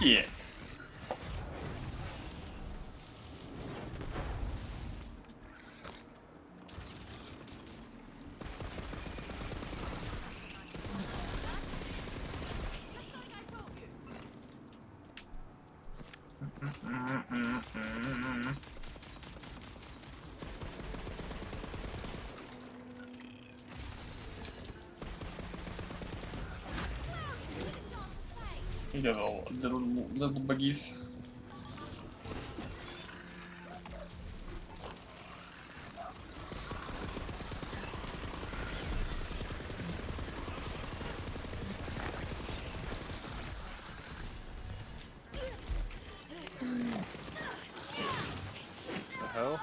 Yeah. You got little buggies. The hell?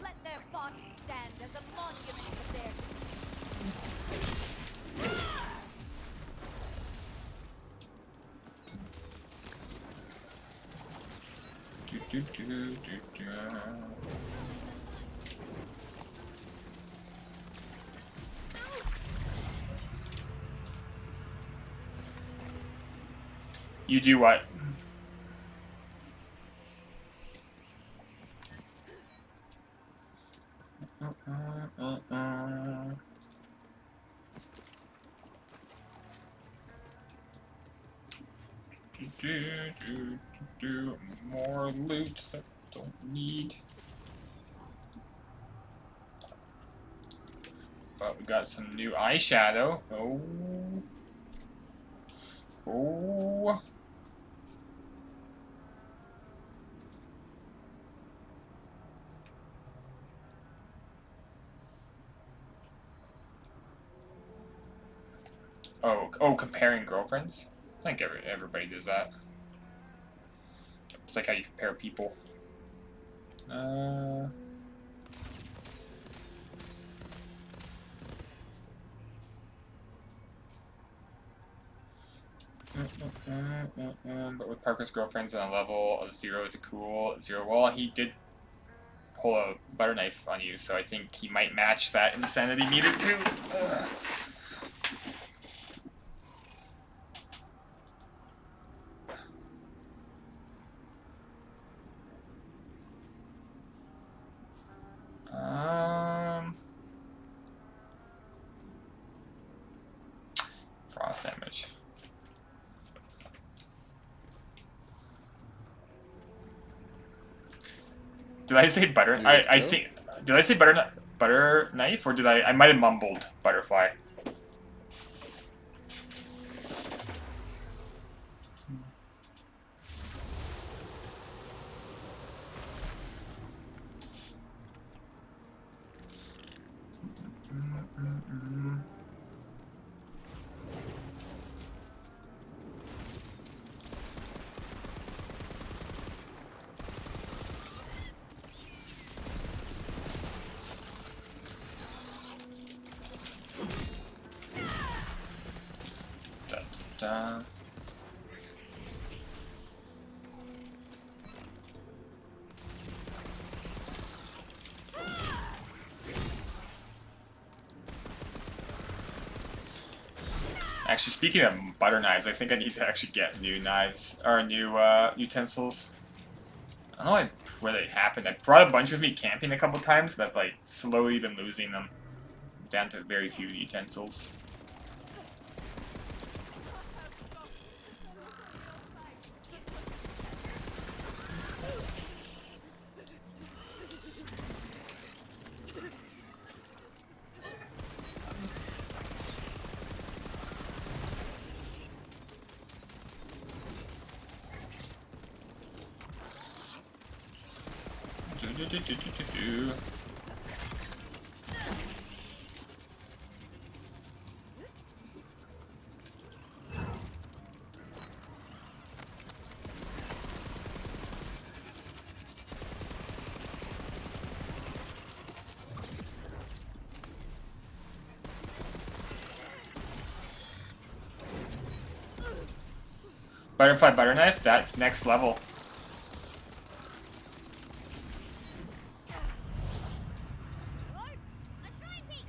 Let their bodies stand as a monument of their You do what? More loot that I don't need. But we got some new eyeshadow. Oh. Oh. Oh, comparing girlfriends? I think everybody does that. It's like how you compare people. But with Parker's girlfriends on a level of 0 to cool 0, well, he did pull a butter knife on you, so I think he might match that insanity meter too. Frost damage. Did I say butter? I think. Did I say butter knife, or did I might have mumbled butterfly. Actually, speaking of butter knives, I think I need to actually get new knives, or new utensils. I don't know where they happened. I brought a bunch with me camping a couple times, and I've like slowly been losing them down to very few utensils. Butterfly butter knife. That's next level. Lord, a shrine piece.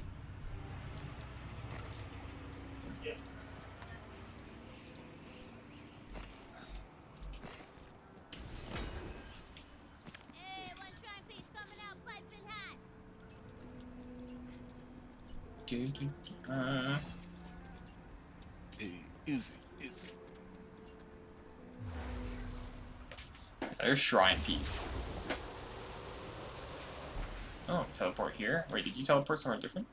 Hey, one shrine piece coming out piping hot. Easy. There's shrine piece. Oh, teleport here. Wait, did you teleport somewhere different?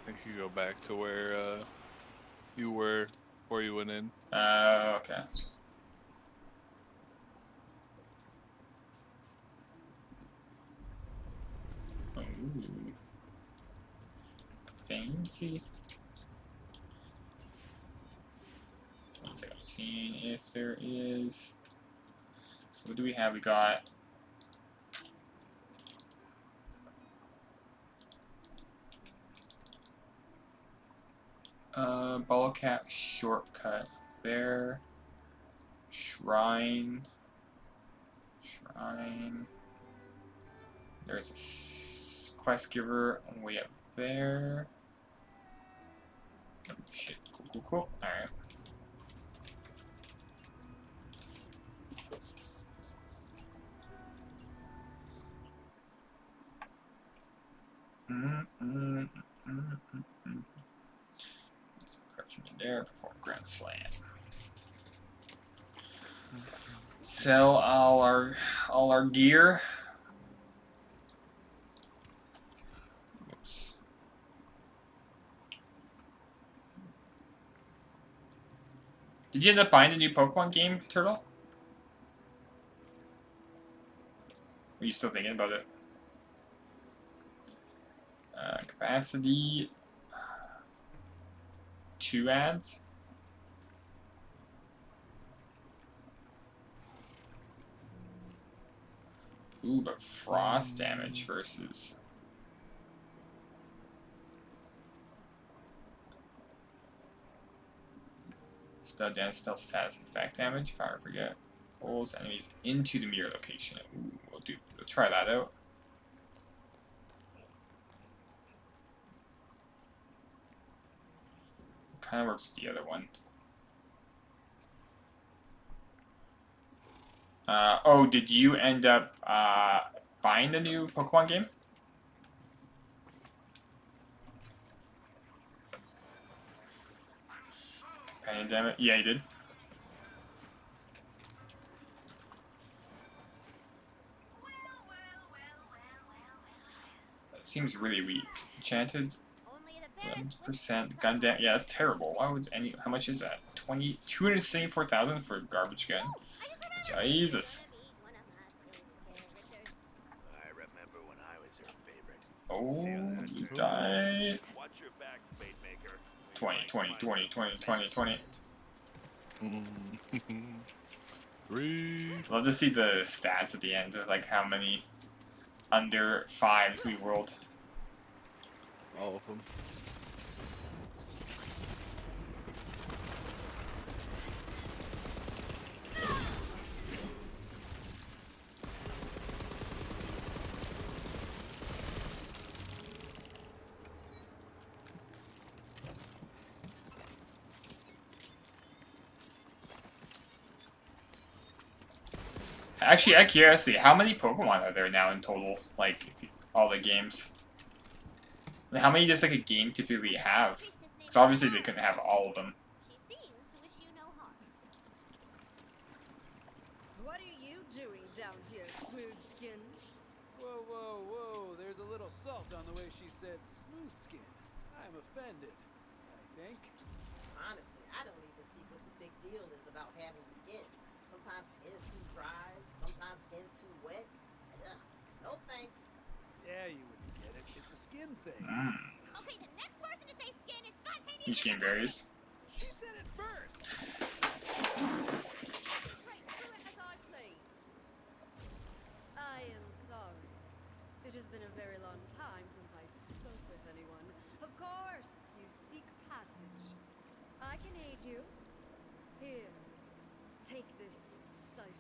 I think you go back to where you were before you went in. Okay. Ooh. Fancy. One second, I'm seeing if there is. So what do we have? We got ball cap shortcut there. Shrine. There's a quest giver on the way up there. Oh, shit. Cool. Alright. Crouching in there, perform Grand Slam. Sell all our gear. Oops. Did you end up buying the new Pokemon game, Turtle? Are you still thinking about it? Capacity. 2 ads. Ooh, but frost damage versus. Spell damage, spell status effect damage. Fire forget. Pulls enemies into the mirror location. Ooh, we'll try that out. Kind of works with the other one. Oh, did you end up buying the new Pokemon game? Pandemic? Yeah, you did. That seems really weak. Enchanted. 11% gun damage. Yeah, that's terrible. Why would any? How much is that? 274,000 for a garbage gun. Jesus. I remember when I was your favorite. Oh, you died. Watch your back, Spade Maker. 20. 3. Love to see the stats at the end of like how many under 5s we rolled. All of them. Actually, out of curiosity, how many Pokemon are there now in total? Like, all the games? And how many does like a game typically have? Because obviously they couldn't have all of them. She seems to wish you no harm. What are you doing down here, smooth skin? Whoa. There's a little salt on the way she said smooth skin. I'm offended, I think. Honestly, I don't even see what the big deal is about having skin. Sometimes skin's too dry, sometimes skin's too wet. Ugh, no thanks. Yeah, you wouldn't get it. It's a skin thing. Okay, the next person to say skin is spontaneous. Each game varies. She said it first. Right through it as I please. I am sorry. It has been a very long time since I spoke with anyone. Of course, you seek passage. I can aid you. Here, take this cipher.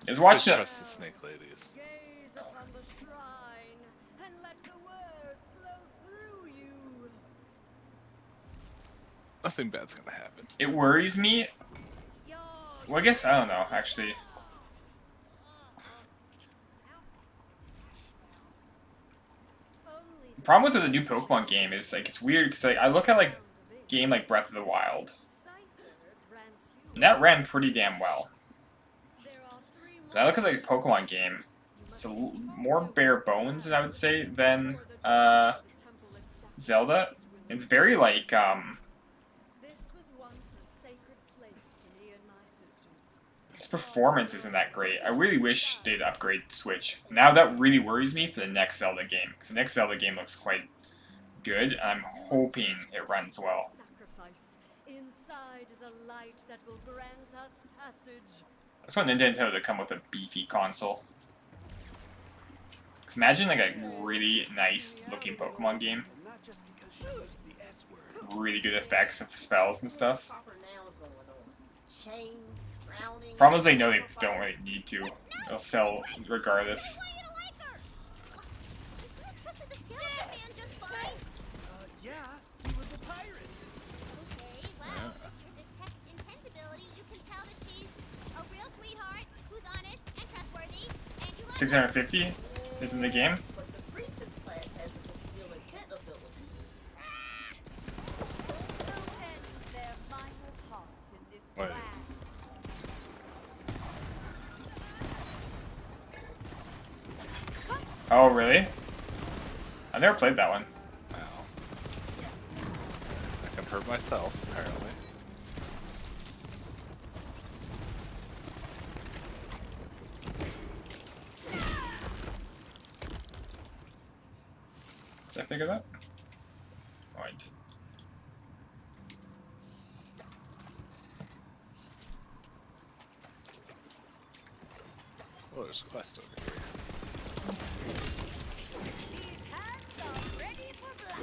Is Just watching it. trust the snake ladies. Gaze upon the shrine and let the words flow through you. Nothing bad's gonna happen. It worries me. Well, I guess I don't know. Actually, Only the problem with the new Pokemon game is like it's weird because like I look at like game like Breath of the Wild, cipher grants you. and that ran pretty damn well. There are 3 But I look at like the Pokemon game, it's more bare bones, than I would say, than Zelda. It's very like This was once a sacred place to me and my sisters. its performance isn't that great. I really wish they'd upgrade Switch. Now that really worries me for the next Zelda game, because the next Zelda game looks quite good, and I'm hoping it runs well. Sacrifice. Inside is a light that will grant us passage. That's want Nintendo to come with a beefy console. Cause imagine like a really nice looking Pokemon game, And not just because she used the S word. really good effects of spells and stuff. Proper nouns going on. Chains, drowning. Problem is they know they don't really need to. They'll sell regardless. Yeah, he was a pirate. Okay, well, with your detect intent ability, you can tell that she's a real sweetheart who's honest and trustworthy, and you love her. 650 is in the game. But the priestess class has the conceal intent ability. Also ends their vital part in this Wait. plan. Oh really? I never played that one. Wow. I can hurt myself, apparently. Did I figure that? Oh, I did. Oh, there's a quest over here. These hands are ready for blast.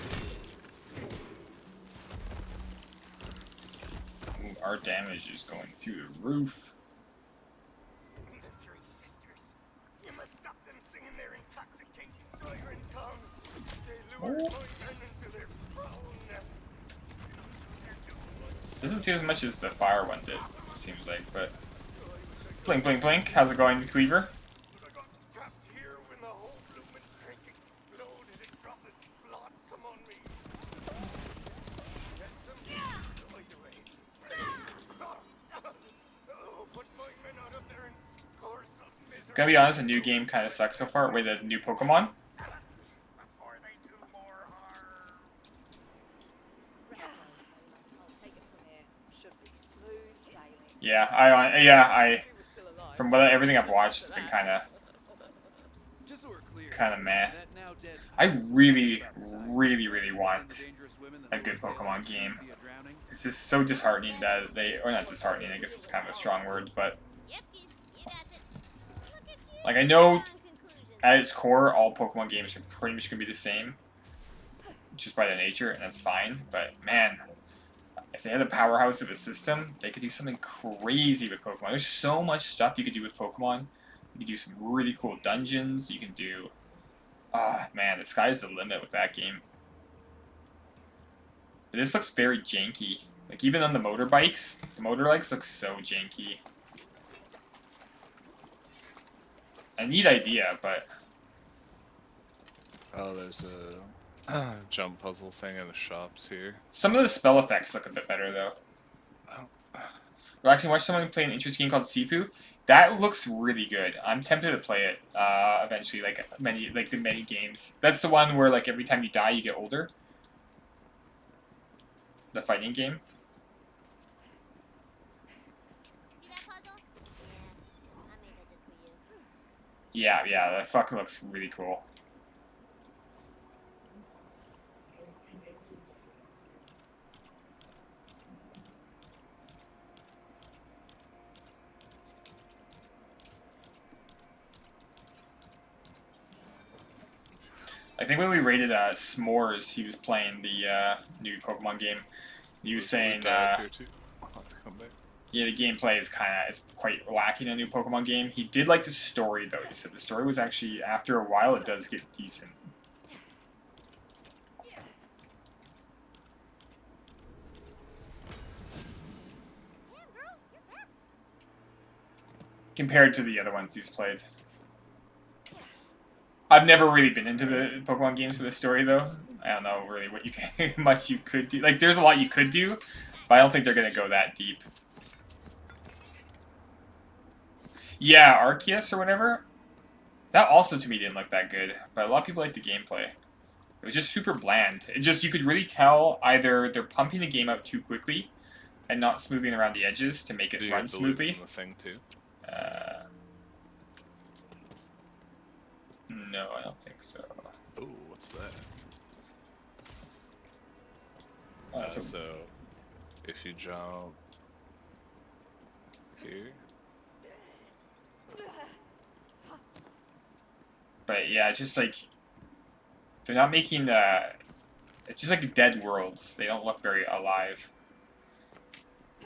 Ooh, our damage is going through the roof. The three sisters. You must stop them singing their intoxicating siren song. They lure poison into their phone. Doesn't do as much as the fire one did, it seems like, but... Blink, blink, blink. How's it going, Cleaver? I got trapped here when the whole bloomin' tank exploded and dropped this flotsam on me. Get some Oh, put my men out of there and score some misery Gonna be honest, the new game kind of sucks so far. Wait, the new Pokemon? before they do more harm. I'll take it from here. Should be smooth sailing. Yeah, from what everything I've watched, it's been kind of Just so we're clear. meh. that now dead I really want the dangerous women that a good lure Pokemon sailors game. via drowning. It's just so disheartening that they, or not disheartening, I guess it's kind of a strong word, but Yepskis, you got it. Look at you. like I know drawing conclusions. at its core, all Pokemon games are pretty much gonna be the same, just by their nature, and that's fine. But man, if they had a powerhouse of a system, they could do something crazy with Pokemon. There's so much stuff you could do with Pokemon. You could do some really cool dungeons. You can do, man, the sky's the limit with that game. But this looks very janky. Like even on the motorbikes, the motorbikes look so janky. A neat idea, but Oh, there's a jump puzzle thing in the shops here. some of the spell effects look a bit better though. Oh. We're actually watching someone play an interesting game called Sifu. That looks really good. I'm tempted to play it eventually, like the many games. That's the one where like every time you die, you get older. The fighting game. See that puzzle? Yeah, I made that just for you. Yeah, that fucking looks really cool. I think when we rated S'mores, he was playing the new Pokemon game. He was saying, Here too. I'll have to come back. yeah, the gameplay is quite lacking in a new Pokemon game. He did like the story though. He said the story was actually, after a while, it does get decent. Damn, girl, you're fast. Compared to the other ones he's played. I've never really been into the Pokemon games for the story though. I don't know really what you can, much you could do. Like, there's a lot you could do, but I don't think they're gonna go that deep. Yeah, Arceus or whatever. That also to me didn't look that good, but a lot of people like the gameplay. It was just super bland. It just, you could really tell either they're pumping the game out too quickly and not smoothing around the edges to make it Do you run get the loot smoothly. from the thing too? No, I don't think so. Ooh, what's that? That's So, if you jump here, But yeah, it's just like they're not making it's just like dead worlds. They don't look very alive.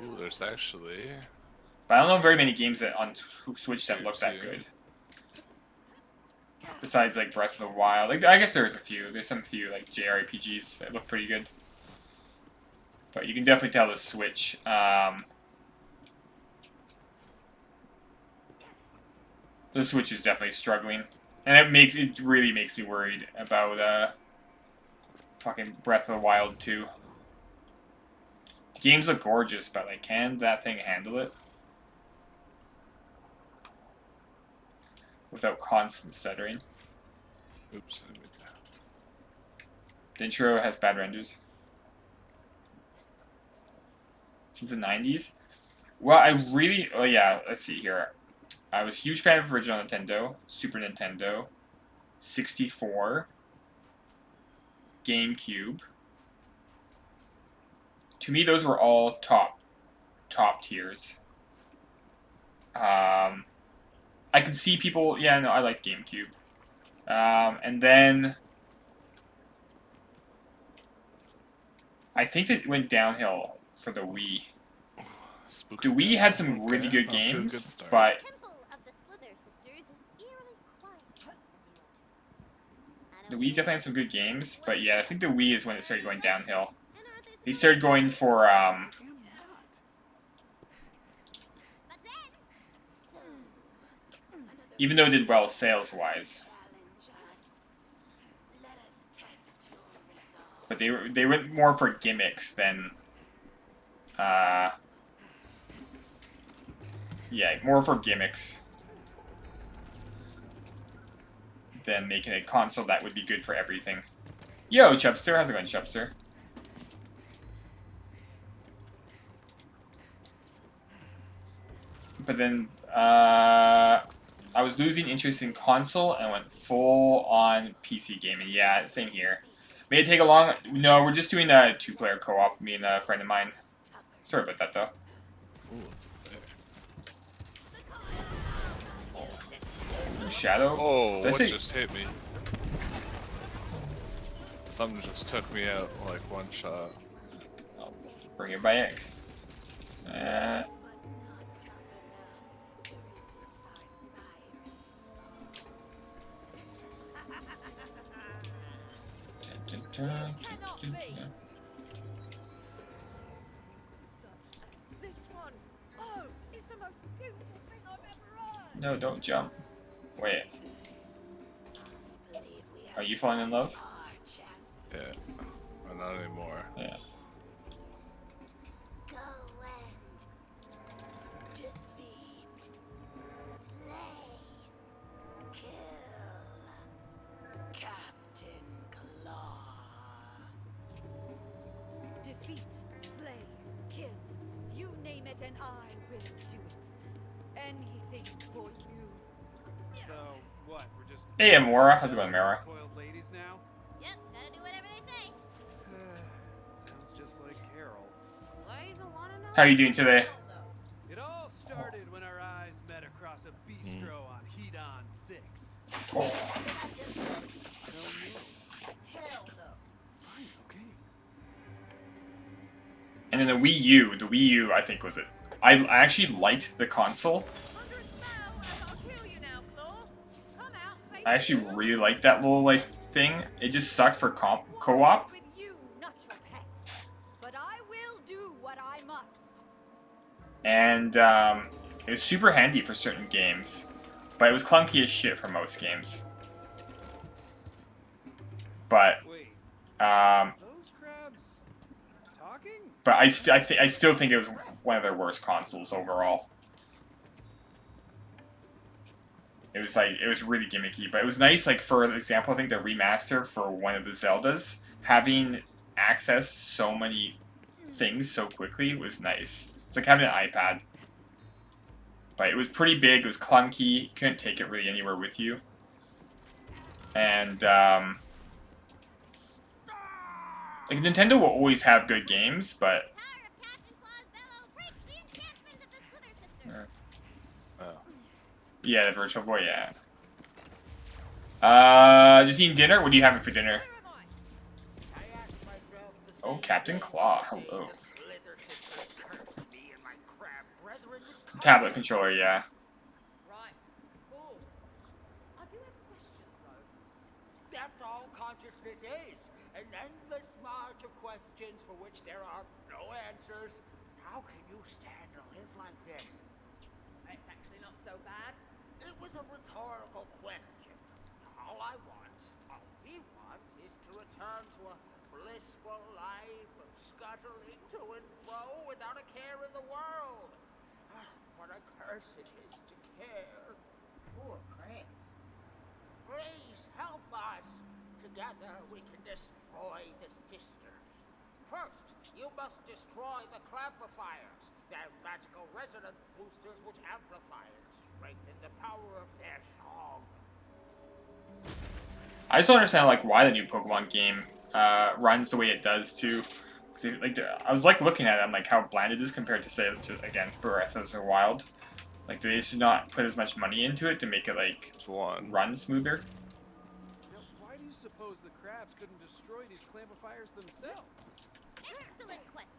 ooh, there's actually But I don't know very many games that on Switch that Here look that too. good. Besides like Breath of the Wild, like I guess there's a few. There's some few like JRPGs that look pretty good. But you can definitely tell the Switch. The Switch is definitely struggling, and it really makes me worried about fucking Breath of the Wild 2. The games look gorgeous, but like, can that thing handle it without constant stuttering? oops. I made that. The intro has bad renders since the 90s. Well, I really, oh yeah, let's see here. I was a huge fan of original Nintendo, Super Nintendo, 64, GameCube. To me, those were all top tiers. I could see people, yeah, no, I like GameCube. And then I think it went downhill for the Wii. Spooky The Wii town. had some really good off to a good games, start. but Temple of the Slither Sisters is eerily quiet, as you know. the Wii definitely had some good games. But yeah, I think the Wii is when it started going downhill. And aren't they They supposed started going for But then, even though it did well sales-wise, but they went more for gimmicks than yeah, more for gimmicks than making a console that would be good for everything. Yo, Chubster, how's it going, Chubster? But then I was losing interest in console and went full on PC gaming. Yeah, same here. May it take a long... No, we're just doing a 2-player co-op, me and a friend of mine. Sorry about that, though. Ooh, what's up there? Shadow? Oh, Did I what say- just hit me? Something just took me out like one shot. I'll bring it back. Cannot be. Such as this one. Oh, it's the most beautiful thing I've ever heard. No, don't jump. Wait. Are you falling in love? Yeah, but not anymore. Yeah. Go and defeat, slay, kill Captain Claw. Defeat, slay, kill. You name it and I will do it. Anything for you. So, what? We're just Hey, Amora. How's it going, Mara? spoiled ladies now? yep, gotta do whatever they say. Sounds just like Carol. Why even wanna know? How are you doing today? It all started when our eyes met across a bistro on Hedon 6. Oh. No me. Hell no. Fine, okay. And then the Wii U, I think was it. I actually liked the console. I actually really liked that little like thing. It just sucked for co-op. With you, not your pets. But I will do what I must. And it was super handy for certain games, but it was clunky as shit for most games. But Wait, those crabs talking? but I still think it was one of their worst consoles overall. It was really gimmicky, but it was nice. Like for example, I think the remaster for one of the Zeldas, having access to so many things so quickly was nice. It's like having an iPad, but it was pretty big. It was clunky. You couldn't take it really anywhere with you, and like Nintendo will always have good games, but Power of Captain Claw's bellow breaks the enchantment of the Slither sisters. Oh. yeah, the Virtual Boy, yeah. Just eating dinner? What are you having for dinner? I asked myself the Oh, same Captain thing Claw, the day hello. the Slither sisters cursed me and my crab brethren with Tablet controller, yeah. Right, of course. I do have questions, though. That's all consciousness is. An endless march of questions for which there are no answers. How can you stand to live like this? It's actually not so bad. It was a rhetorical question. All we want is to return to a blissful life of scuttling to and fro without a care in the world. What a curse it is to care. Poor crabs. Please help us. Together we can destroy the sisters. First, you must destroy the clarifiers. They're magical resonance boosters which amplify and strengthen the power of their song. I just don't understand like why the new Pokemon game runs the way it does too. 'Cause like I was like looking at it, I'm like how bland it is compared to say again Breath of the Wild. Like they should not put as much money into it to make it like It's one. run smoother. Now, why do you suppose the crabs couldn't destroy these clamifiers themselves? Excellent question.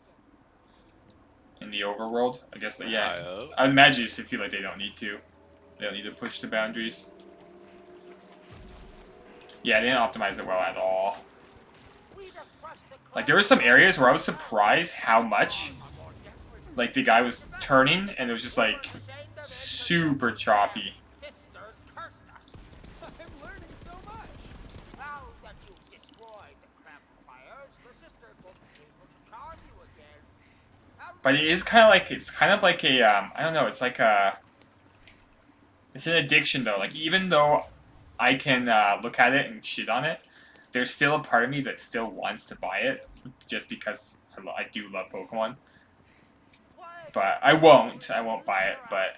In the overworld, I guess. Yeah, IO. I imagine just to feel like they don't need to. They don't need to push the boundaries. Yeah, they didn't optimize it well at all. Like there were some areas where I was surprised how much like the guy was turning, and it was just like super choppy. Sisters cursed us. I'm learning so much. Now that you've destroyed the clarifiers, the sisters won't be able to charge you again. But it is kind of like a I don't know, it's like a it's an addiction though. Like even though I can look at it and shit on it, there's still a part of me that still wants to buy it just because I do love Pokemon. But I won't buy it. But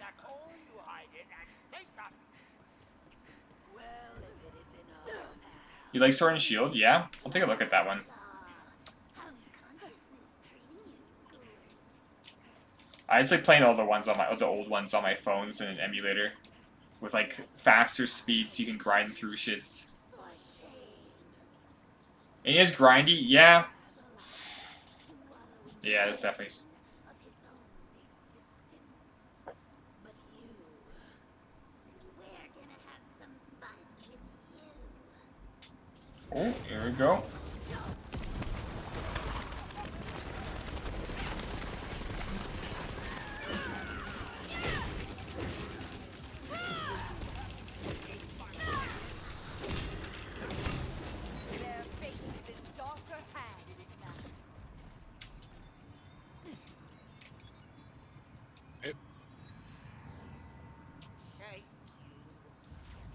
you like Sword and Shield? Yeah, I'll take a look at that one. How's consciousness treating you, Schoolers? I just like playing all the old ones on my phones in an emulator with like faster speeds so you can grind through shits. And it is grindy, yeah. Yeah, that's definitely. Of his own existence. But you, we're gonna have some fun with you. Oh, here we go. Their fate is in darker hands now. Hey,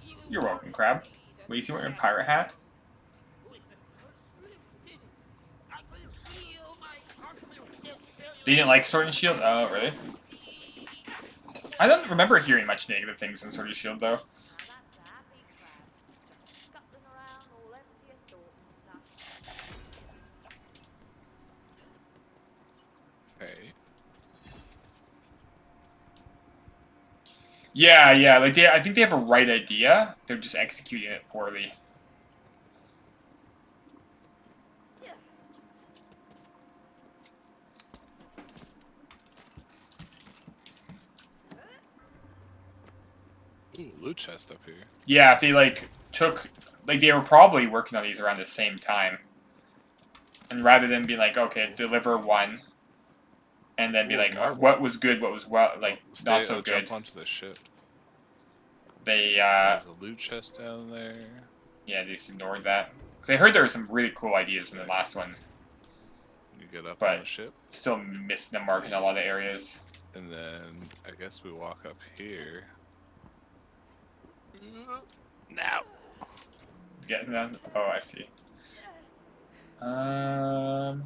you. You're welcome, Crab. Wait, you see wearing a pirate hat? With the curse lifted, I can feel my consciousness. They didn't like Sword and Shield? Oh, really? I don't remember hearing much negative things in Sword and Shield, though. Now that's a happy crab. Just scuttling around all empty of thought and stuff. Okay. Yeah, like I think they have a right idea. They're just executing it poorly. Ooh, loot chest up here. Yeah, if they like took, like they were probably working on these around the same time, and rather than be like, okay, deliver one, and then be Ooh, like, marble. what was good, what was like Stay, not so good. jump onto the ship. They There's a loot chest down there. yeah, they just ignored that. Cause I heard there were some really cool ideas in the last one, You get up But- on the ship, still missing the mark in a lot of areas. and then I guess we walk up here. Now. Getting them? Oh, I see. Um.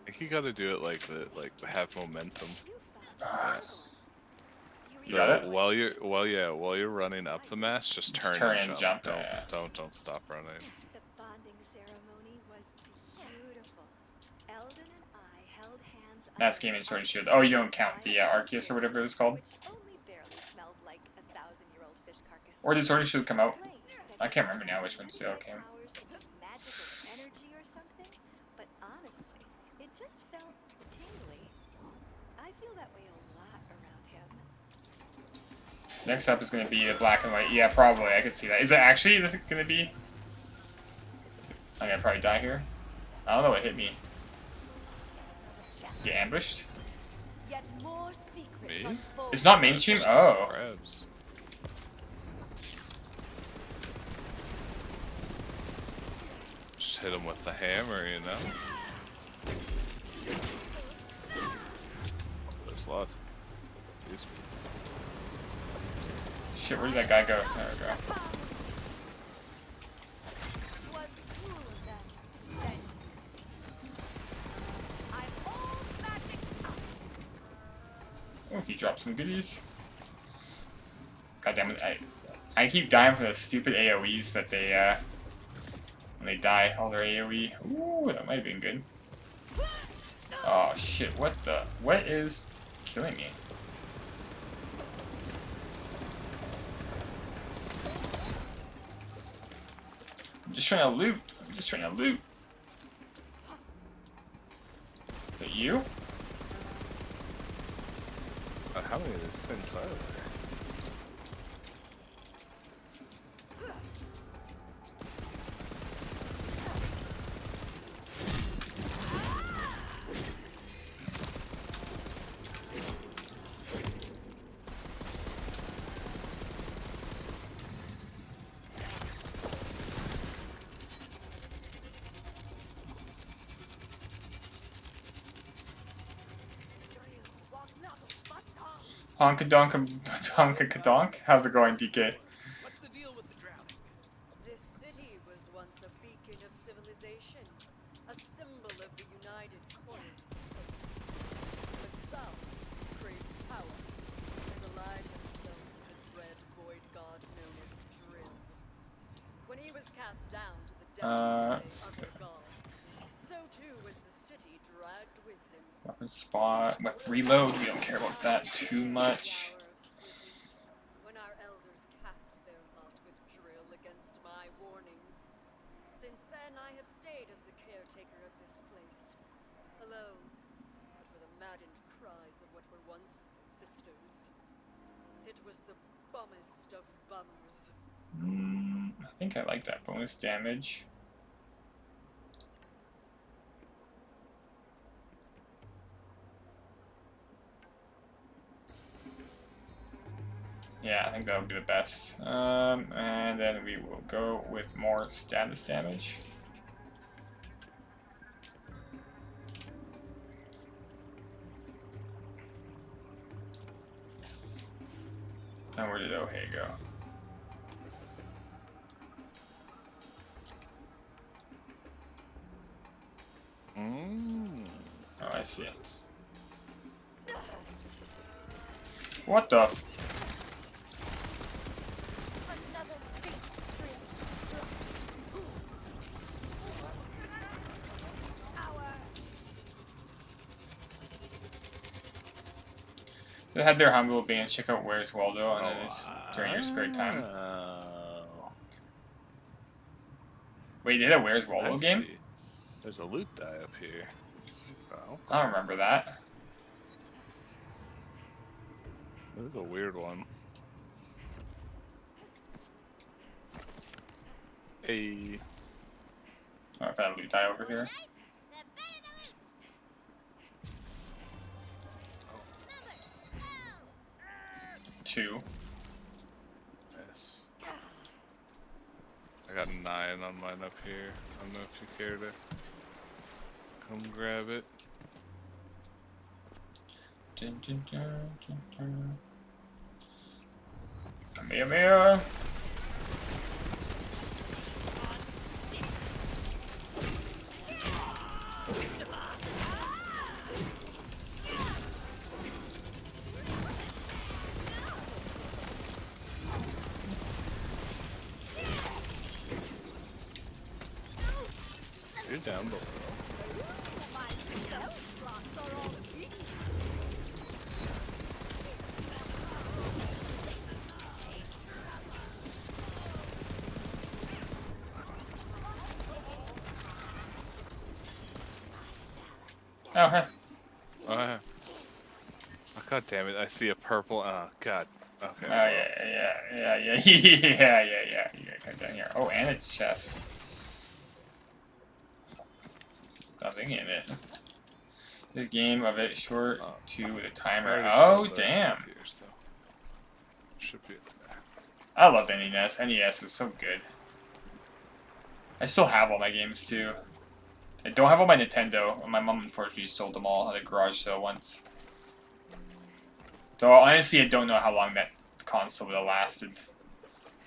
I think you gotta do it like have momentum. You got it? So while you're running up the mast, just turn, turn and and jump. jump, yeah. Don't stop running. The bonding ceremony was beautiful. Eldon and I held hands. That's Game and Sword and Shield. Oh, you don't count the Arceus or whatever it was called? Which only barely smelled like a 1,000-year-old fish carcass. Or did Sword and Shield come out? I can't remember now which one still came. Powers into magical energy or something, but honestly, it just felt tingly. I feel that way a lot around him. Next up is going to be the black and white. Yeah, probably. I could see that. Is it actually going to be? I'm going to probably die here. I don't know what hit me. Get ambushed? Yet more secrets Me? unfold. It's not mainstream? Oh. Crabs. Just hit him with the hammer, you know. There's lots. These Shit, where did that guy go? There we go. Was you then sent? I'm all magic out. Oh, he dropped some goodies. God damn it. I keep dying from the stupid AoEs that they, when they die, all their AoE. Ooh, that might have been good. Oh, shit, what is killing me? I'm just trying to loot. I'm just trying to loot. Is it you? how many of these things are there? Honka-donka-donk? How's it going, DK? What's the deal with the drowning? This city was once a beacon of civilization, a symbol of the united court. But some craved power and allied themselves with the dread void god known as Drill. When he was cast down to the depths of the other gods, so too was the city dragged with him. Weapon spot. Reload. We don't care about that too much. When our elders cast their lot with Drill against my warnings. Since then I have stayed as the caretaker of this place. Alone, but for the maddened cries of what were once my sisters. It was the bummest of bums. I think I like that bonus damage. Yeah, I think that would be the best. And then we will go with more status damage. And where did Ohei go? Oh, I see. What the f- Another big string. They had their humble beings check out Where's Waldo and then it's during your spare time. Wait, they had a Where's Waldo game? There's a loot die up here. Oh, I don't remember that. this is a weird one. Hey, Oh, I found a loot die over The more here. dice, the better the loot. Numbers, go. 2. yes. I got 9 on mine up here. I don't know if you care to come grab it. Dun, dun, dun, dun, dun. Come here. You're down below. Oh, hey. Oh, god damn it! I see a purple. Oh god. Okay. Oh, yeah. Come down here. Oh, and it's chest. Nothing in it. This game of it short to the timer. Oh, damn. Here, so should be there. I loved NES. NES was so good. I still have all my games too. I don't have all my Nintendo. My mom unfortunately sold them all at a garage sale once. Though honestly, I don't know how long that console would have lasted.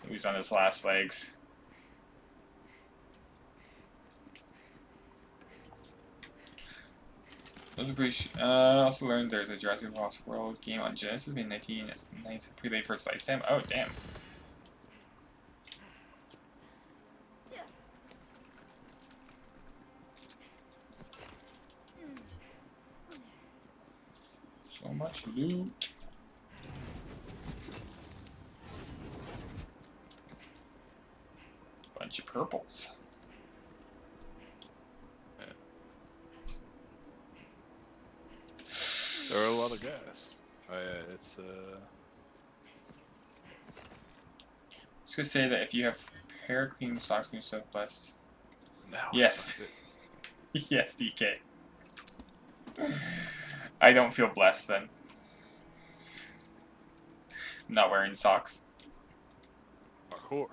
It was on its last legs. Also learned there's a Jurassic Lost World game on Genesis made in 1990, pre-late for slice time. Oh, damn. So much loot. Bunch of purples. There are a lot of gas. Oh yeah, it's I was gonna say that if you have hair clean socks, you're so blessed. now. Yes. Yes, DK. I don't feel blessed then. I'm not wearing socks. Parkour.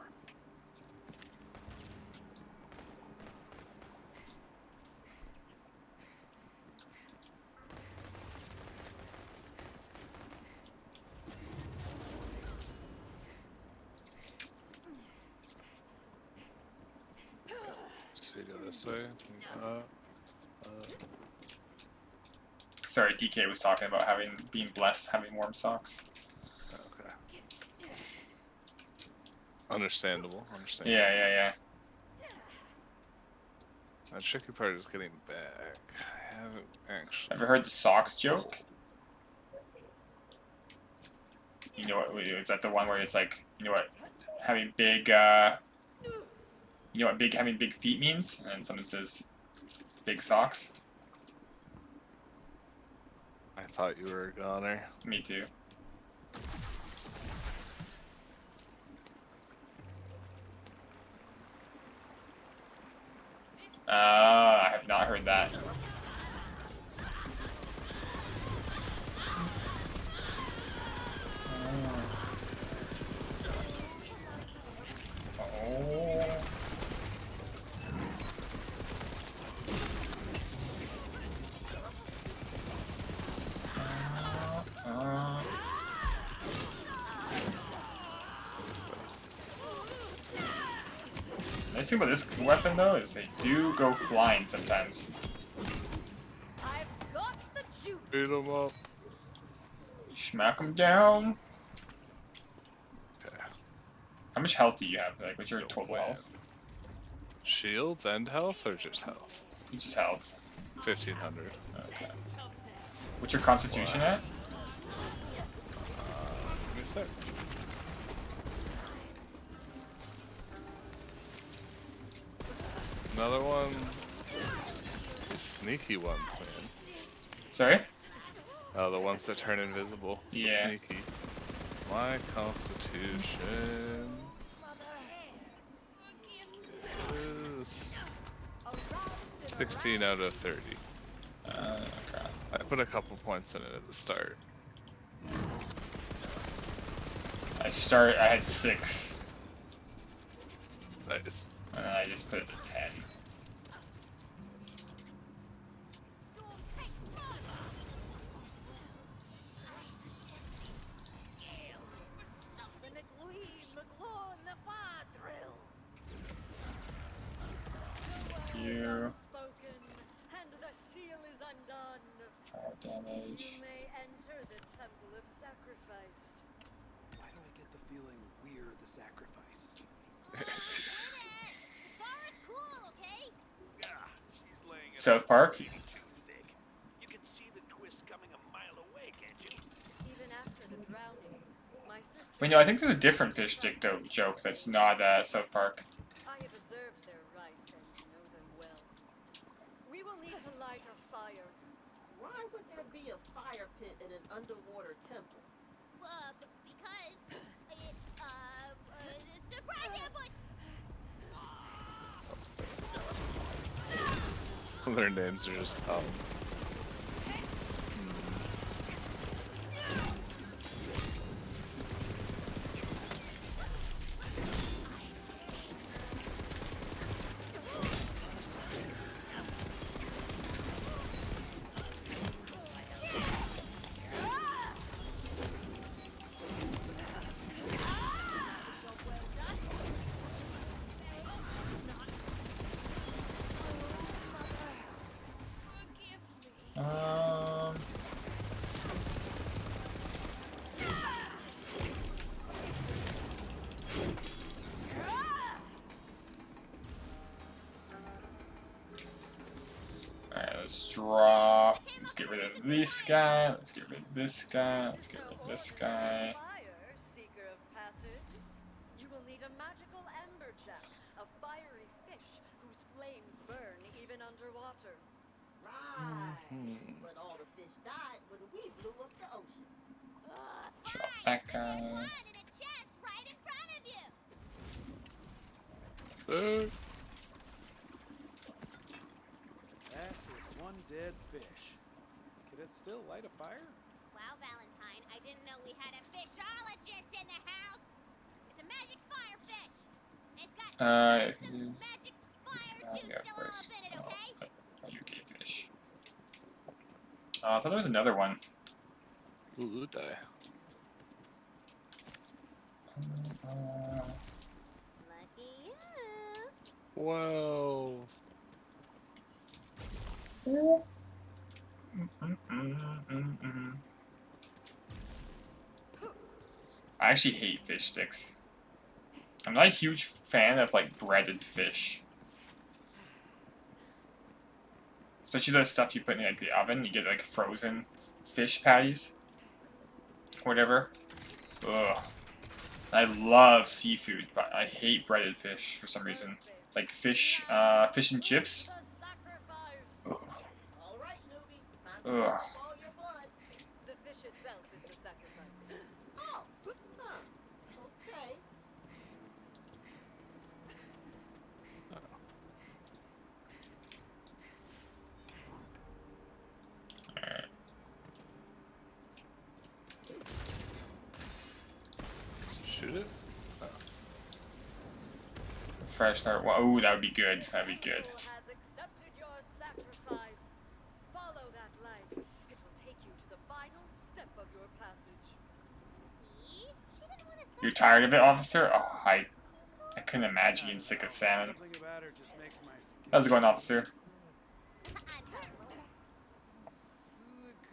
See, go this way. Sorry, DK was talking about being blessed having warm socks. Okay. Understandable. Understandable. Yeah. The tricky part is getting back. I haven't actually. Ever heard the socks joke? You know what? Is that the one where it's like, you know what, having big, you know what having big feet means? And someone says, big socks. I thought you were a goner. Me too. I have not heard that. Nice thing about this weapon though is they do go flying sometimes. I've got the juice. Beat him up. Smack them down. Okay. How much health do you have? Like, what's your total health? Shields and health, or just health? Just health. 1500. Okay. What's your constitution at? Give me a sec. Another one. These sneaky ones, man. Sorry? Oh, the ones that turn invisible. So Yeah. sneaky. My constitution is 16 out of 30. Okay. I put a couple points in it at the start. I had 6. Nice. And then I just put it to 10. You. Spoken, and the seal is undone. 5 damage. You may enter the temple of sacrifice. Why do I get the feeling we're the sacrifice? Sarah's cool, okay? She's laying it South Park? too thick. You can see the twist coming a mile away, can't you? Even after the drowning, my sister. Wait, no, I think there's a different fish stick joke that's not South Park. I have observed their rites and know them well. We will need to light a fire. Why would there be a fire pit in an underwater temple? Because it, surprise ambush! Their names are just dumb. Alright, let's draw. Let's get rid of this guy. Let's get rid of this guy. Let's get rid of this guy. Fire, seeker of passage. You will need a magical amberjack, a fiery fish whose flames burn even underwater. Right. But all the fish died when we blew up the ocean. Drop that There's guy. one in a chest right in front of you. That is one dead fish. Can it still light a fire? Wow, Valentine, I didn't know we had a fishologist in the house. It's a magic firefish. It's got some magic fire juice yeah, of still all course. up in it, okay? You gay fish. I thought there was another one. Ooh, die. Lucky you. Whoa. I actually hate fish sticks. I'm not a huge fan of like breaded fish. Especially the stuff you put in like the oven, you get like frozen fish patties. Whatever. Ugh. I love seafood, but I hate breaded fish for some reason. Like fish and chips. The sacrifice. Ugh. All right, newbie. Time to Ugh. drop all your blood. The fish itself is the sacrifice. Oh, okay. Alright. Shoot it? Fresh start. Oh, that would be good. That'd be good. Has accepted your sacrifice. Follow that light. It will take you to the final step of your passage. See? She didn't want to You're tired of it, officer? Oh, I couldn't imagine getting sick of salmon. Something about her just makes my skin How's it going, officer?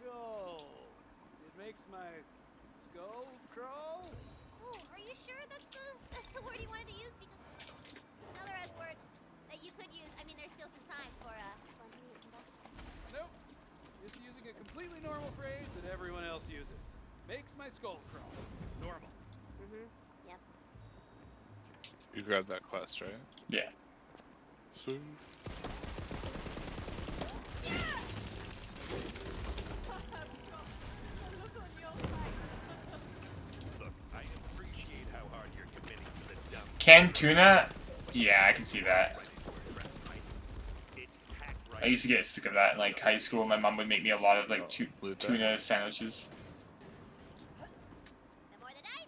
sickle. It makes my skull crawl. Ooh, are you sure that's the word you wanted to use? Because another S word that you could use. I mean, there's still some time for spontaneous combustion. Nope. Just using a completely normal phrase that everyone else uses. Makes my skull crawl. Normal. Yep. You grabbed that quest, right? Yeah. Sweet. Canned tuna? Yeah, I can see that. I used to get sick of that in like high school. My mom would make me a lot of like tuna sandwiches. The more the dice,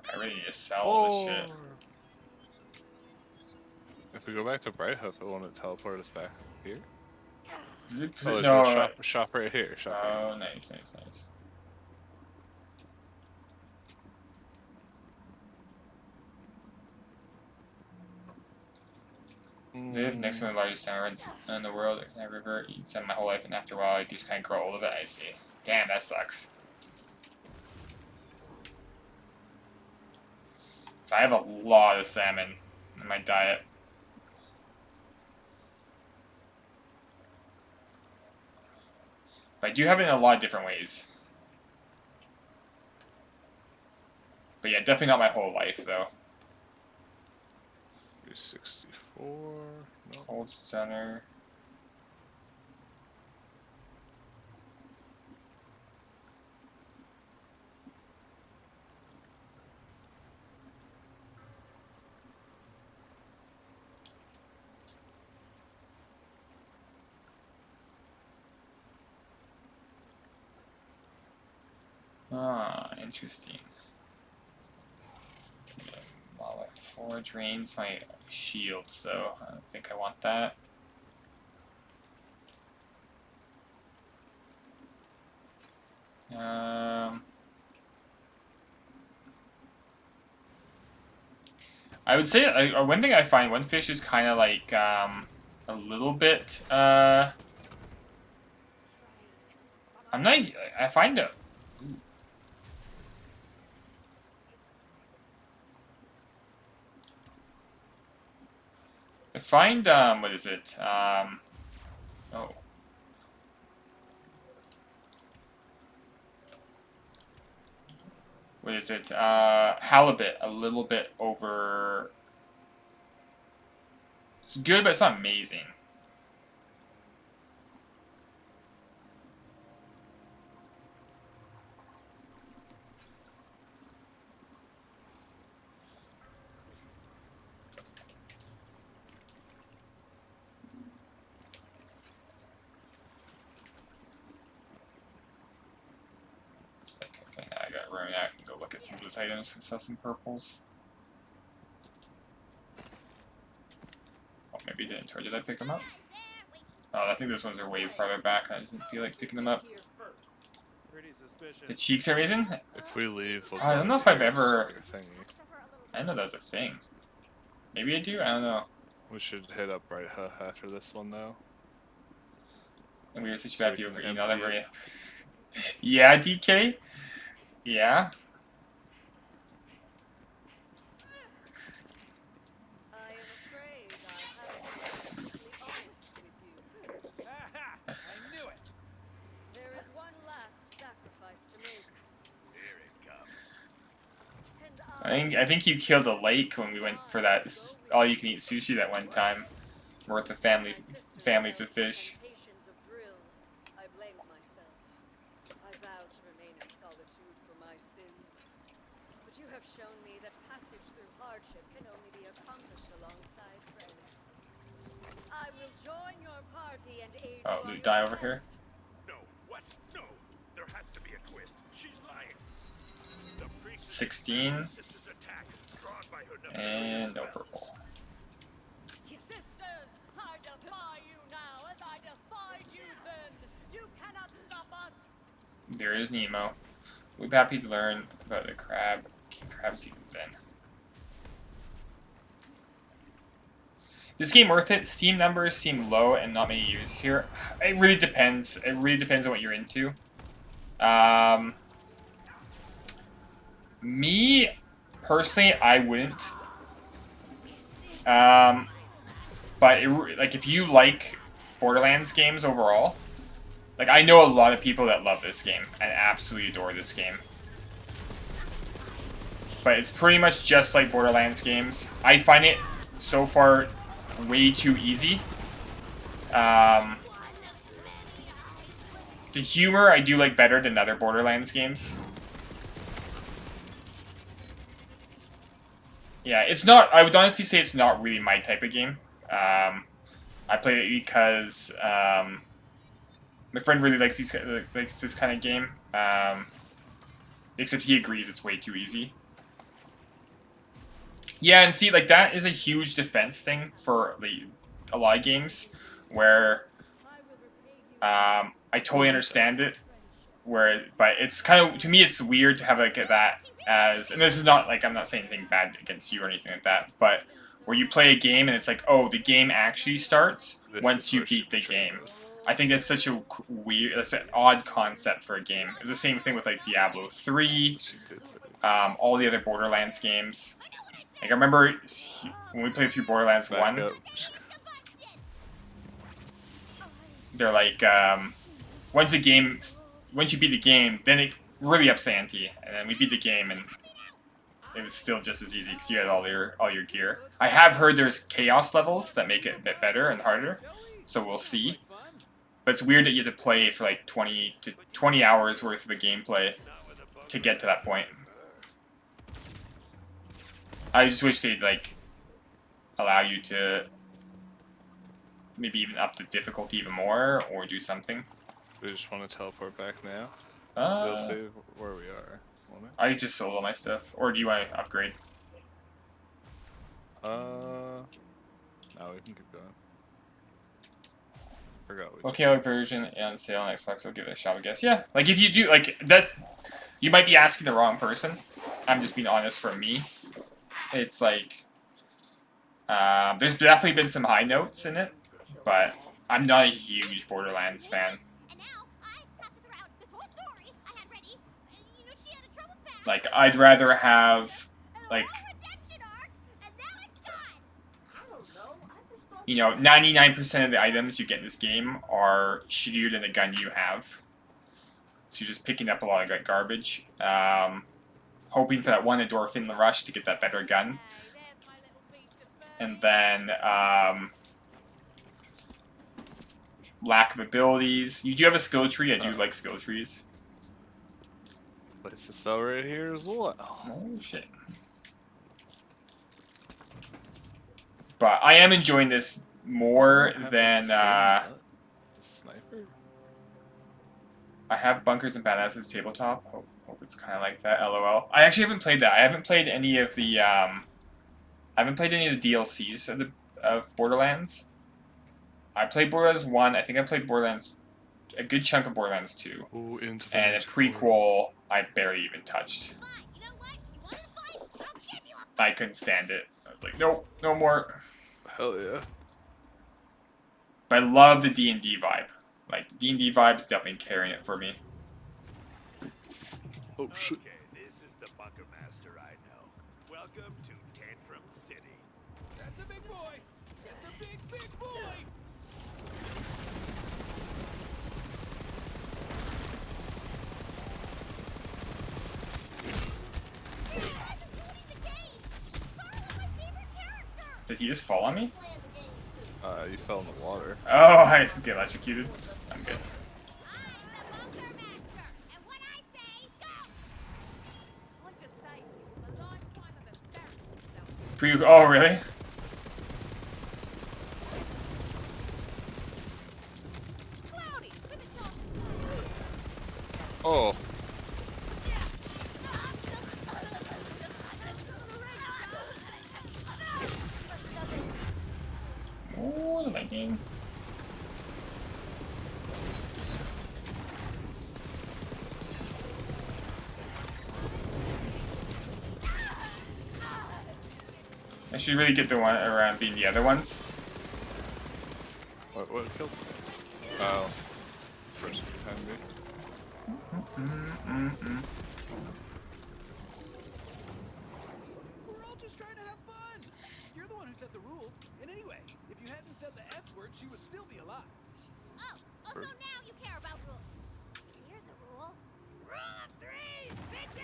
the I really need to sell all this shit. If we go back to Bright Hoof, it won't teleport us back here? Does it Oh, there's no. a shop right here. Shop right Oh, here. nice, nice, nice. Live next to one of the largest tamarins in the world. That river eats my whole life, and after a while, you just kind of grow old of it. I see. Damn, that sucks. So I have a lot of salmon in my diet. But I do have it in a lot of different ways. But yeah, definitely not my whole life, though. 64. No. Cold Stunner. Ah, interesting. While I 4 drains my shield, so I don't think I want that. I would say one thing I find, one fish is kind of like a little bit. I'm not. I find it. I find what is it? Oh. What is it? Halibut, a little bit over. It's good, but it's not amazing. Okay, now I got room. I can go look at some of those items and sell some purples. Oh, maybe it didn't. Or did I pick them up? Oh, I think those ones are way farther back. I just didn't feel like picking them up. The cheeks are amazing? If we leave, we'll I don't know if I've ever. thingy. I didn't know that was a thing. Maybe I do? I don't know. We should hit up Bright Hoof after this one, though. And we were such a So bad we people can for email them. empty it. Yeah, DK? Yeah? I am afraid I haven't been completely honest with you. I knew it. There is one last sacrifice to make. Here it comes. And I think you killed a lake when we went for that all-you-can-eat sushi that one time. Worth a families of fish. I blamed myself. I vowed to remain in solitude for my sins. But you have shown me that passage through hardship can only be accomplished alongside friends. I will join your party and aid you Oh, on did it your die over here? quest. No, what? No. There has to be a twist. She's lying. The priest 16. sister's attack, drawn by her And no purple. Sisters, I defy you now as I defied you then. You cannot stop us. There is Nemo. We'll be happy to learn about the crab. King Crab season then. This game worth it? Steam numbers seem low and not many users here. It really depends. It really depends on what you're into. Me, personally, I wouldn't. But like if you like Borderlands games overall, like I know a lot of people that love this game and absolutely adore this game. But it's pretty much just like Borderlands games. I find it so far way too easy. The humor I do like better than other Borderlands games. Yeah, it's not. I would honestly say it's not really my type of game. I play it because my friend really likes this kind of game. Except he agrees it's way too easy. Yeah, and see, like, that is a huge defense thing for a lot of games, where I totally understand it. But it's kind of, to me, it's weird to have like that as, and this is not like, I'm not saying anything bad against you or anything like that, but where you play a game and it's like, oh, the game actually starts once you beat the game. I think that's such a weird, that's an odd concept for a game. It's the same thing with like Diablo 3, all the other Borderlands games. Like, I remember when we played through Borderlands 1, they're like, once you beat the game, then it really ups the ante. And then we beat the game, and it was still just as easy because you had all your gear. I have heard there's chaos levels that make it a bit better and harder, so we'll see. But it's weird that you have to play for like 20 hours worth of a gameplay to get to that point. I just wish they'd like allow you to maybe even up the difficulty even more or do something. We just want to teleport back now. They'll say where we are. I just sold all my stuff, or do you want to upgrade? No, we can keep going. Forgot we Okay, version on sale on Xbox. I'll give it a shot, I guess. Yeah, like if you do, like that, you might be asking the wrong person. I'm just being honest. For me, it's like there's definitely been some high notes in it, but I'm not a huge Borderlands fan. Like, I'd rather have, like, you know, 99% of the items you get in this game are shittier than the gun you have. So you're just picking up a lot of like, garbage. Hoping for that one endorphin rush to get that better gun. And then, lack of abilities. You do have a skill tree. I do like skill trees. Place to sell right here as well. Oh shit. But I am enjoying this more than Sniper? I have Bunkers and Badasses tabletop. Hope it's kind of like that. LOL. I actually haven't played that. I haven't played any of the DLCs of Borderlands. I played Borderlands 1. I think I played Borderlands a good chunk of Borderlands 2. Ooh, into the and a prequel I barely even touched. I couldn't stand it. I was like, nope, no more. Hell yeah. But I love the D&D vibe. Like, D&D vibe is definitely carrying it for me. Oh shit. Okay, this is the Bunker Master I know. Welcome to Tantrum City. That's a big boy. That's a big, big boy. Did he just fall on me? You fell in the water. Oh, I just get electrocuted. I'm good. Oh, really? Oh. Oh, the lightning. I should really get the one around being the other ones. What killed me? Oh. Person behind me. We're all just trying to have fun. You're the one who set the rules. And anyway, if you hadn't said the S word, she would still be alive. Oh, so now you care about rules. Here's a rule. Rule of threes, bitches!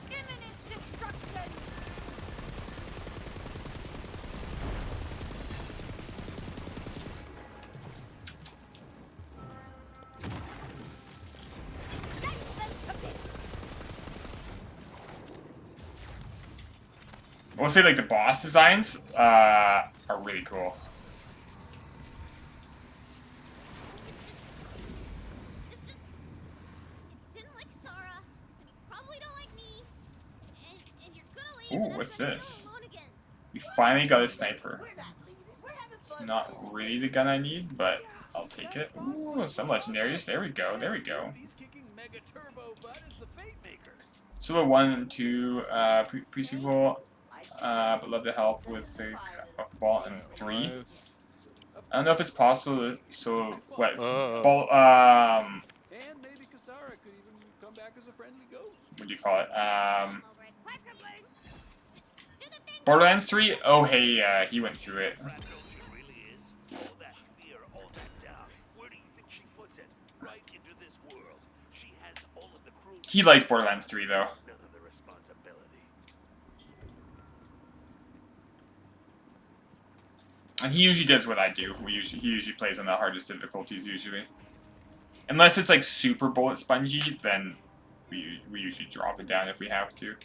Imminent We'll say like the boss designs are really cool. Ooh, what's this? We finally got a sniper. It's not really the gun I need, but I'll take it. Ooh, some legendaries. There we go. There we go. Solo 1 and 2 pre-sequel, but love the help with the ball and 3. I don't know if it's possible to what ball And maybe Kasara could even come back as a friendly ghost. what do you call it? Borderlands 3? Oh hey, he went through it. He liked Borderlands 3 though. And he usually does what I do. He usually plays on the hardest difficulties usually. Unless it's like super bullet spongy, then we usually drop it down if we have to.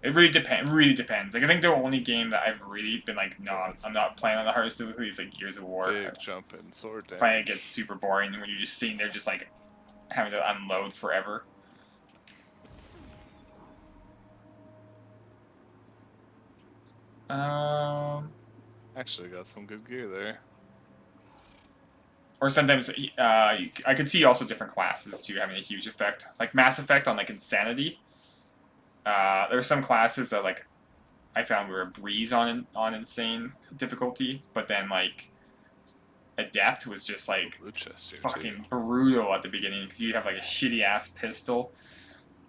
It really depends. Like I think the only game that I've really been like, no, I'm not playing on the hardest difficulty is like Gears of War. Big jump in sword damage. Finally, it gets super boring when you're just sitting there, just like having to unload forever. Actually, got some good gear there. Or sometimes I could see also different classes too having a huge effect. Like Mass Effect on like Insanity. There are some classes that like I found were a breeze on insane difficulty, but then like Adept was just like fucking brutal at the beginning because you have like a shitty ass pistol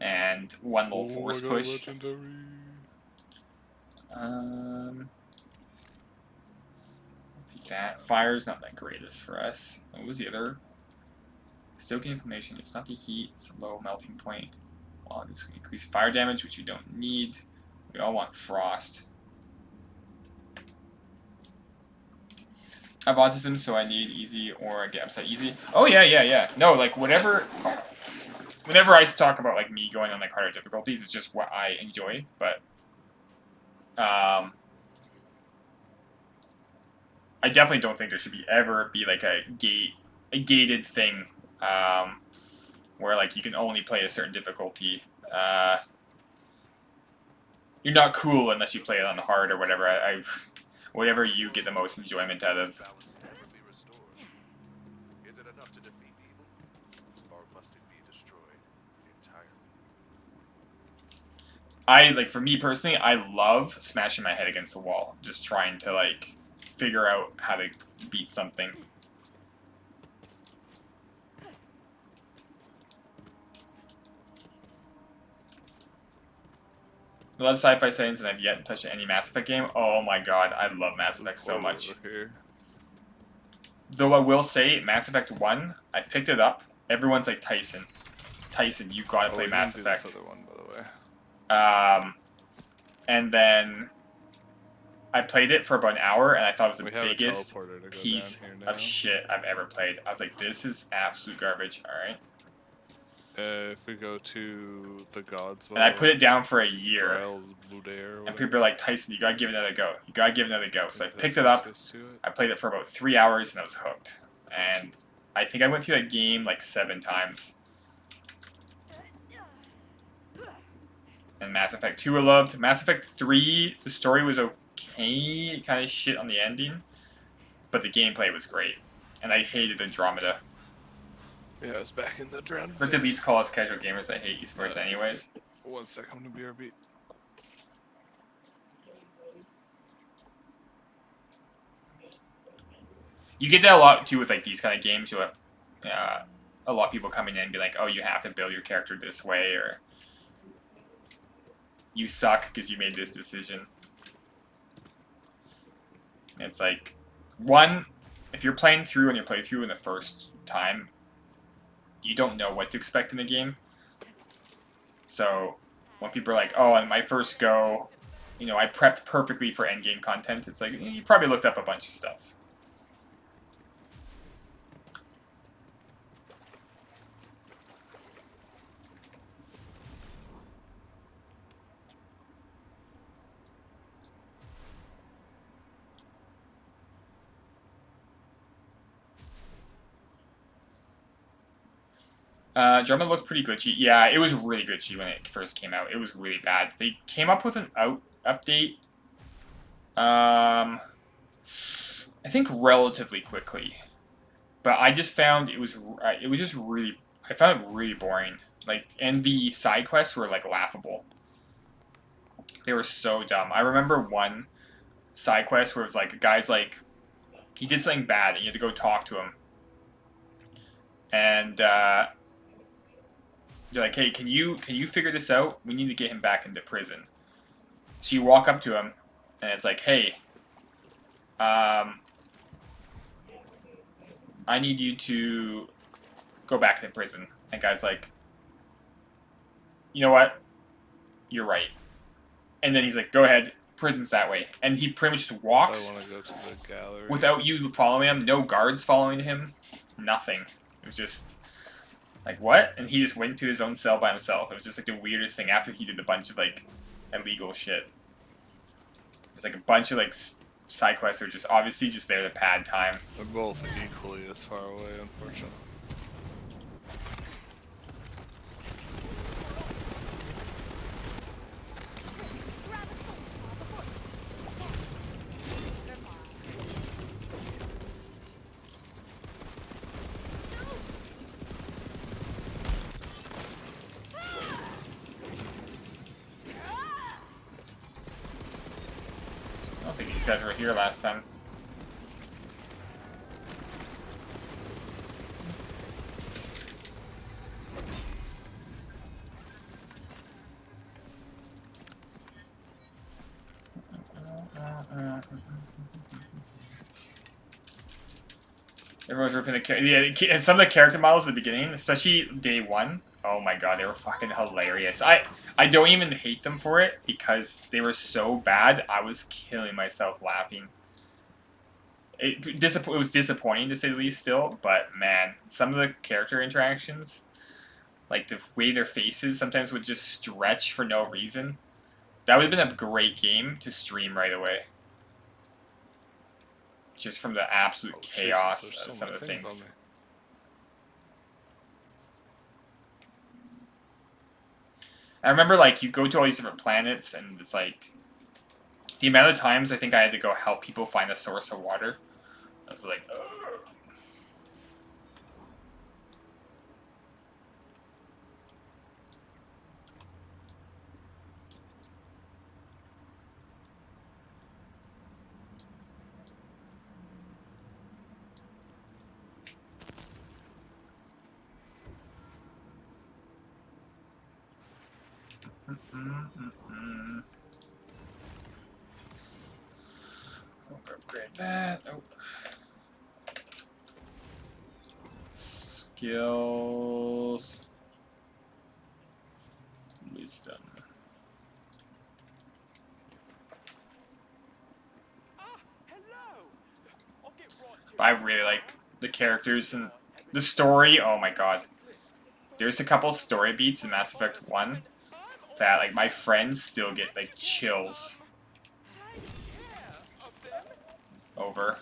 and one little force push. Legendary. That fire's not that greatest for us. What was the other? Stoking inflammation. It's not the heat. It's a low melting point. Well, it's going to increase fire damage, which you don't need. We all want frost. I have autism, so I need easy or I get upset easy. Oh yeah. No, like whatever. Whenever I talk about like me going on like harder difficulties, it's just what I enjoy. But I definitely don't think there should ever be like a gated thing where like you can only play a certain difficulty. You're not cool unless you play it on the hard or whatever. Whatever you get the most enjoyment out of. Is it enough to defeat evil, or must it be destroyed entirely? For me personally, I love smashing my head against the wall, just trying to like figure out how to beat something. I love sci-fi settings, and I've yet to touch any Mass Effect game. Oh my god, I love Mass Effect so much. Though I will say, Mass Effect 1, I picked it up. Everyone's like, Tyson, you gotta play Mass Effect. This other one, by the way. And then I played it for about an hour, and I thought it was the biggest piece of shit I've ever played. I was like, this is absolute garbage, alright? If we go to the gods, and I put it down for a year, and people are like, Tyson, you gotta give it another go. You gotta give it another go. So I picked it up, I played it for about 3 hours, and I was hooked. And I think I went through that game like 7 times. And Mass Effect 2 I loved. Mass Effect 3, the story was okay, kind of shit on the ending, but the gameplay was great. And I hated Andromeda. Yeah, I was back in the drown. But the least call us casual gamers that hate esports anyways. 1 sec, I'm gonna BRB. You get that a lot too with like these kind of games. You'll have a lot of people coming in and be like, oh, you have to build your character this way, or you suck because you made this decision. And it's like, one, if you're playing through on your playthrough in the first time, you don't know what to expect in the game. So when people are like, oh, on my first go, you know, I prepped perfectly for endgame content, it's like, you probably looked up a bunch of stuff. German looked pretty glitchy. Yeah, it was really glitchy when it first came out. It was really bad. They came up with an update. I think relatively quickly, but I just found it was just really. I found it really boring. Like, and the side quests were like laughable. They were so dumb. I remember one side quest where it was like a guy's like, he did something bad and you had to go talk to him. And you're like, hey, can you figure this out? We need to get him back into prison. So you walk up to him and it's like, hey, I need you to go back into prison. And guy's like, you know what? You're right. And then he's like, go ahead, prison's that way. And he pretty much just walks I want to go to the gallery. without you following him, no guards following him, nothing. It was just like, what? And he just went to his own cell by himself. It was just like the weirdest thing after he did a bunch of like illegal shit. There's like a bunch of like side quests that are just obviously just there to pad time. They're both equally as far away, unfortunately. I don't think these guys were here last time. Everyone's ripping the yeah, and some of the character models at the beginning, especially day one. Oh my god, they were fucking hilarious. I don't even hate them for it because they were so bad. I was killing myself laughing. It was disappointing to say the least still, but man, some of the character interactions, like the way their faces sometimes would just stretch for no reason. That would have been a great game to stream right away. Just from the absolute chaos Jesus, of so some of many the things things. on there. I remember, like, you go to all these different planets, and it's like, the amount of times I think I had to go help people find a source of water. I was like, ugh. Upgrade that. Oh. Skills. Wisdom. But I really like the characters and the story. Oh my god. There's a couple story beats in Mass Effect 1 that, like, my friends still get, like, chills over.